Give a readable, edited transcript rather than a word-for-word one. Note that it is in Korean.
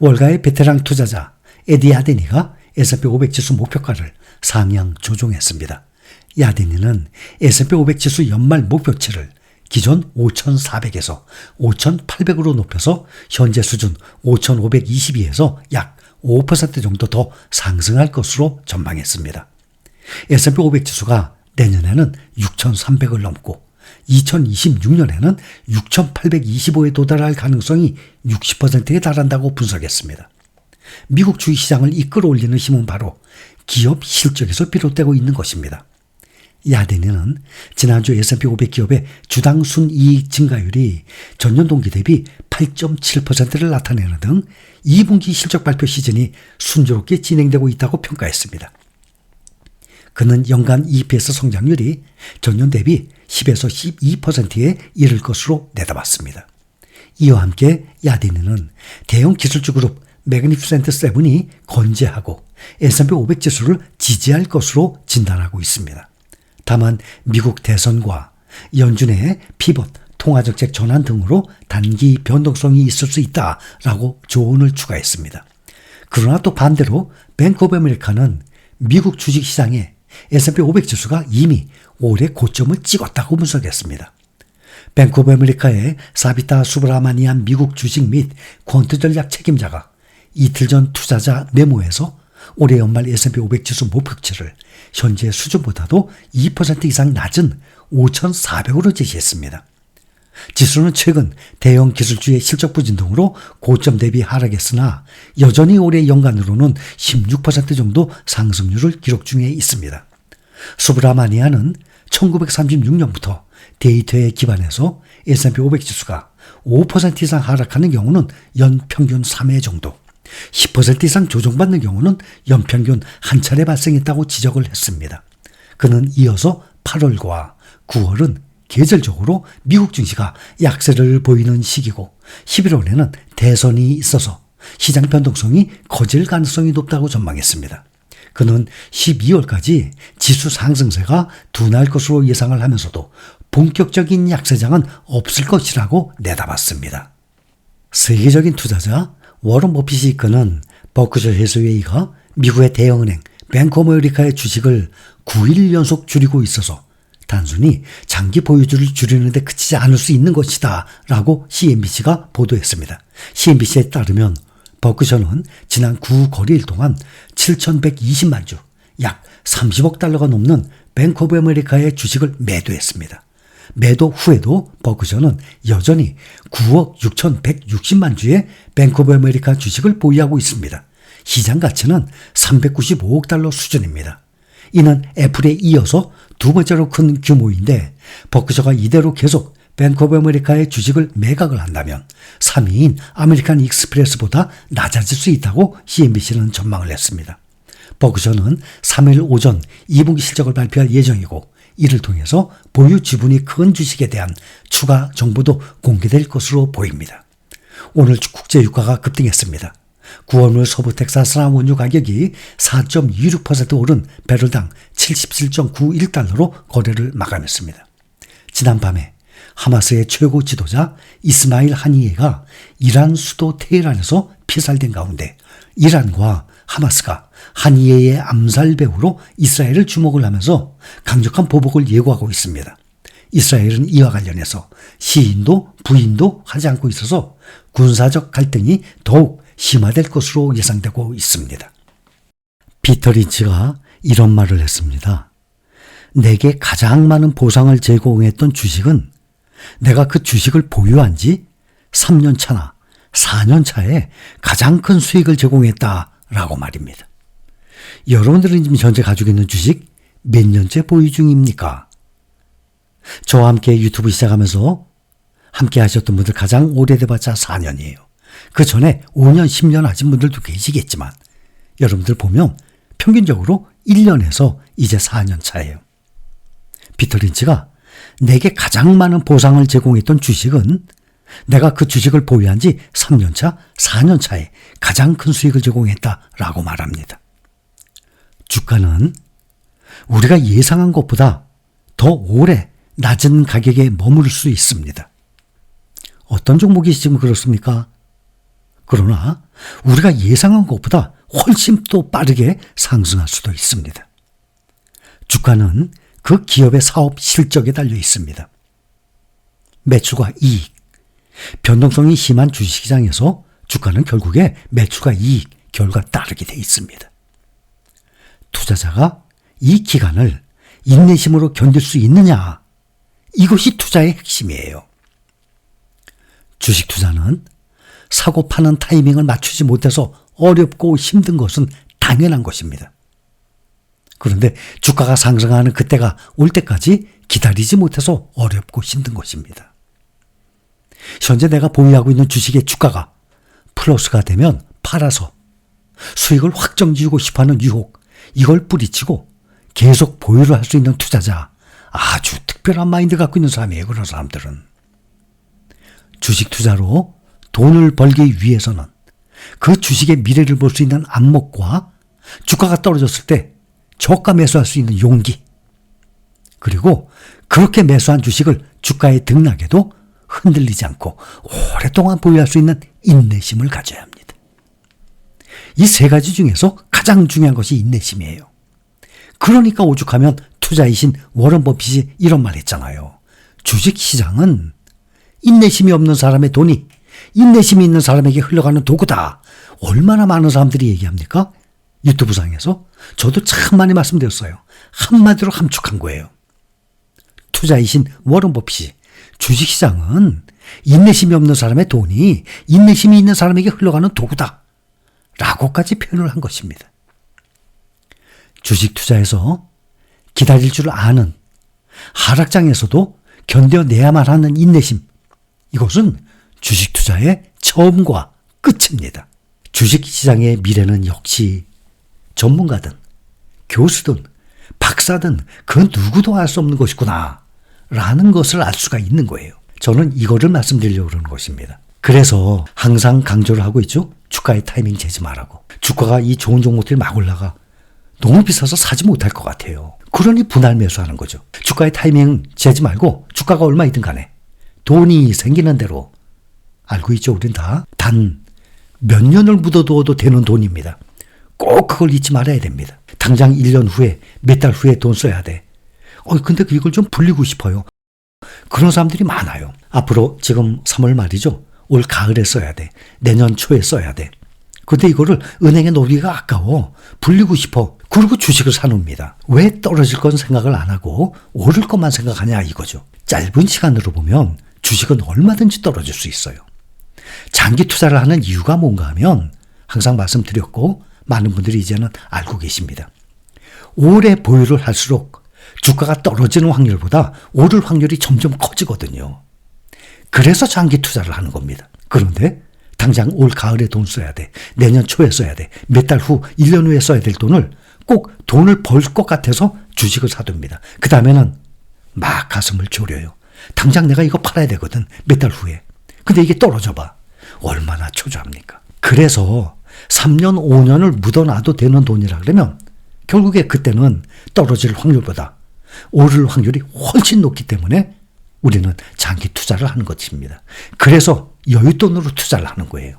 월가의 베테랑 투자자 에디 야데니가 S&P 500 지수 목표가를 상향 조정했습니다. 야데니는 S&P 500 지수 연말 목표치를 기존 5,400에서 5,800으로 높여서 현재 수준 5,522에서 약 5% 정도 더 상승할 것으로 전망했습니다. S&P 500 지수가 내년에는 6,300을 넘고 2026년에는 6,825에 도달할 가능성이 60%에 달한다고 분석했습니다. 미국 주식시장을 이끌어올리는 힘은 바로 기업 실적에서 비롯되고 있는 것입니다. 야데니는 지난주 S&P 500 기업의 주당 순이익 증가율이 전년 동기 대비 8.7%를 나타내는 등 2분기 실적 발표 시즌이 순조롭게 진행되고 있다고 평가했습니다. 그는 연간 EPS 성장률이 전년 대비 10에서 12%에 이를 것으로 내다봤습니다. 이와 함께 야데니는 대형 기술주 그룹 매그니피센트 세븐이 건재하고 S&P 500 지수를 지지할 것으로 진단하고 있습니다. 다만 미국 대선과 연준의 피벗, 통화정책 전환 등으로 단기 변동성이 있을 수 있다라고 조언을 추가했습니다. 그러나 또 반대로 뱅크 오브 아메리카는 미국 주식시장에 S&P 500 지수가 이미 올해 고점을 찍었다고 분석했습니다. 뱅크 오브 아메리카의 사비타 수브라마니안 미국 주식 및 퀀트 전략 책임자가 이틀 전 투자자 메모에서 올해 연말 S&P 500 지수 목표치를 현재 수준보다도 2% 이상 낮은 5,400으로 제시했습니다. 지수는 최근 대형 기술주의 실적 부진 등으로 고점 대비 하락했으나 여전히 올해 연간으로는 16% 정도 상승률을 기록 중에 있습니다. 수브라마니아는 1936년부터 데이터에 기반해서 S&P 500 지수가 5% 이상 하락하는 경우는 연평균 3회 정도, 10% 이상 조정받는 경우는 연평균 한 차례 발생했다고 지적을 했습니다. 그는 이어서 8월과 9월은 계절적으로 미국 증시가 약세를 보이는 시기고 11월에는 대선이 있어서 시장 변동성이 커질 가능성이 높다고 전망했습니다. 그는 12월까지 지수 상승세가 둔할 것으로 예상을 하면서도 본격적인 약세장은 없을 것이라고 내다봤습니다. 세계적인 투자자 워런 버핏이 이끄는 버크셔 해스웨이가 미국의 대형은행 뱅크 오브 아메리카의 주식을 9일 연속 줄이고 있어서 단순히 장기 보유주를 줄이는 데 그치지 않을 수 있는 것이다 라고 CNBC가 보도했습니다. CNBC에 따르면 버크셔는 지난 9거리일 동안 7,120만 주, 약 30억 달러가 넘는 뱅크 오브 아메리카의 주식을 매도했습니다. 매도 후에도 버크셔는 여전히 9억 6,160만 주의 뱅크 오브 아메리카 주식을 보유하고 있습니다. 시장 가치는 395억 달러 수준입니다. 이는 애플에 이어서 두 번째로 큰 규모인데 버크셔가 이대로 계속 뱅크 오브 아메리카의 주식을 매각을 한다면 3위인 아메리칸 익스프레스보다 낮아질 수 있다고 CNBC는 전망을 했습니다. 버크셔는 3일 오전 2분기 실적을 발표할 예정이고 이를 통해서 보유 지분이 큰 주식에 대한 추가 정보도 공개될 것으로 보입니다. 오늘 국제 유가가 급등했습니다. 9월물 서부 텍사스산 원유 가격이 4.26% 오른 배럴당 77.91달러로 거래를 마감했습니다. 지난밤에 하마스의 최고 지도자 이스마일 하니예가 이란 수도 테헤란에서 피살된 가운데 이란과 하마스가 하니예의 암살 배후로 이스라엘을 주목을 하면서 강력한 보복을 예고하고 있습니다. 이스라엘은 이와 관련해서 시인도 부인도 하지 않고 있어서 군사적 갈등이 더욱 심화될 것으로 예상되고 있습니다. 피터 린치가 이런 말을 했습니다. 내게 가장 많은 보상을 제공했던 주식은 내가 그 주식을 보유한 지 3년 차나 4년 차에 가장 큰 수익을 제공했다라고 말입니다. 여러분들은 지금 현재 가지고 있는 주식 몇 년째 보유 중입니까? 저와 함께 유튜브 시작하면서 함께 하셨던 분들 가장 오래돼봤자 4년이에요. 그 전에 5년, 10년 하신 분들도 계시겠지만 여러분들 보면 평균적으로 1년에서 이제 4년 차예요. 피터 린치가 내게 가장 많은 보상을 제공했던 주식은 내가 그 주식을 보유한 지 3년 차, 4년 차에 가장 큰 수익을 제공했다라고 말합니다. 주가는 우리가 예상한 것보다 더 오래 낮은 가격에 머무를 수 있습니다. 어떤 종목이 지금 그렇습니까? 그러나 우리가 예상한 것보다 훨씬 또 빠르게 상승할 수도 있습니다. 주가는 그 기업의 사업 실적에 달려 있습니다. 매출과 이익, 변동성이 심한 주식시장에서 주가는 결국에 매출과 이익, 결과 따르게 돼 있습니다. 투자자가 이 기간을 인내심으로 견딜 수 있느냐, 이것이 투자의 핵심이에요. 주식 투자는 사고 파는 타이밍을 맞추지 못해서 어렵고 힘든 것은 당연한 것입니다. 그런데 주가가 상승하는 그때가 올 때까지 기다리지 못해서 어렵고 힘든 것입니다. 현재 내가 보유하고 있는 주식의 주가가 플러스가 되면 팔아서 수익을 확정 지우고 싶어하는 유혹, 이걸 뿌리치고 계속 보유를 할 수 있는 투자자, 아주 특별한 마인드 갖고 있는 사람이에요. 그런 사람들은. 주식 투자로 돈을 벌기 위해서는 그 주식의 미래를 볼 수 있는 안목과 주가가 떨어졌을 때 저가 매수할 수 있는 용기, 그리고 그렇게 매수한 주식을 주가의 등락에도 흔들리지 않고 오랫동안 보유할 수 있는 인내심을 가져야 합니다. 이 세 가지 중에서 가장 중요한 것이 인내심이에요. 그러니까 오죽하면 투자이신 워런 버핏이 이런 말 했잖아요. 주식시장은 인내심이 없는 사람의 돈이 인내심이 있는 사람에게 흘러가는 도구다. 얼마나 많은 사람들이 얘기합니까? 유튜브상에서. 저도 참 많이 말씀드렸어요. 한마디로 함축한 거예요. 투자이신 워런 버핏이 주식시장은 인내심이 없는 사람의 돈이 인내심이 있는 사람에게 흘러가는 도구다 라고까지 표현을 한 것입니다. 주식 투자에서 기다릴 줄 아는, 하락장에서도 견뎌내야만 하는 인내심, 이것은 주식 투자의 처음과 끝입니다. 주식시장의 미래는 역시 전문가든 교수든 박사든 그 누구도 알 수 없는 것이구나 라는 것을 알 수가 있는 거예요. 저는 이거를 말씀드리려고 그러는 것입니다. 그래서 항상 강조를 하고 있죠. 주가의 타이밍 재지 말라고. 주가가 이 좋은 종목들이 막 올라가 너무 비싸서 사지 못할 것 같아요. 그러니 분할 매수하는 거죠. 주가의 타이밍 재지 말고 주가가 얼마이든 간에 돈이 생기는 대로, 알고 있죠. 우린 다. 단 몇 년을 묻어두어도 되는 돈입니다. 꼭 그걸 잊지 말아야 됩니다. 당장 1년 후에, 몇 달 후에 돈 써야 돼. 근데 이걸 좀 불리고 싶어요. 그런 사람들이 많아요. 앞으로 지금 3월 말이죠. 올 가을에 써야 돼. 내년 초에 써야 돼. 근데 이거를 은행에 놓기가 아까워. 불리고 싶어. 그리고 주식을 사놉니다. 왜 떨어질 건 생각을 안 하고 오를 것만 생각하냐 이거죠. 짧은 시간으로 보면 주식은 얼마든지 떨어질 수 있어요. 장기 투자를 하는 이유가 뭔가 하면 항상 말씀드렸고 많은 분들이 이제는 알고 계십니다. 오래 보유를 할수록 주가가 떨어지는 확률보다 오를 확률이 점점 커지거든요. 그래서 장기 투자를 하는 겁니다. 그런데 당장 올 가을에 돈 써야 돼. 내년 초에 써야 돼. 몇 달 후, 1년 후에 써야 될 돈을 꼭 돈을 벌 것 같아서 주식을 사둡니다. 그 다음에는 막 가슴을 졸여요. 당장 내가 이거 팔아야 되거든. 몇 달 후에. 근데 이게 떨어져 봐. 얼마나 초조합니까? 그래서 3년, 5년을 묻어놔도 되는 돈이라 그러면 결국에 그때는 떨어질 확률보다 오를 확률이 훨씬 높기 때문에 우리는 장기 투자를 하는 것입니다. 그래서 여윳돈으로 투자를 하는 거예요.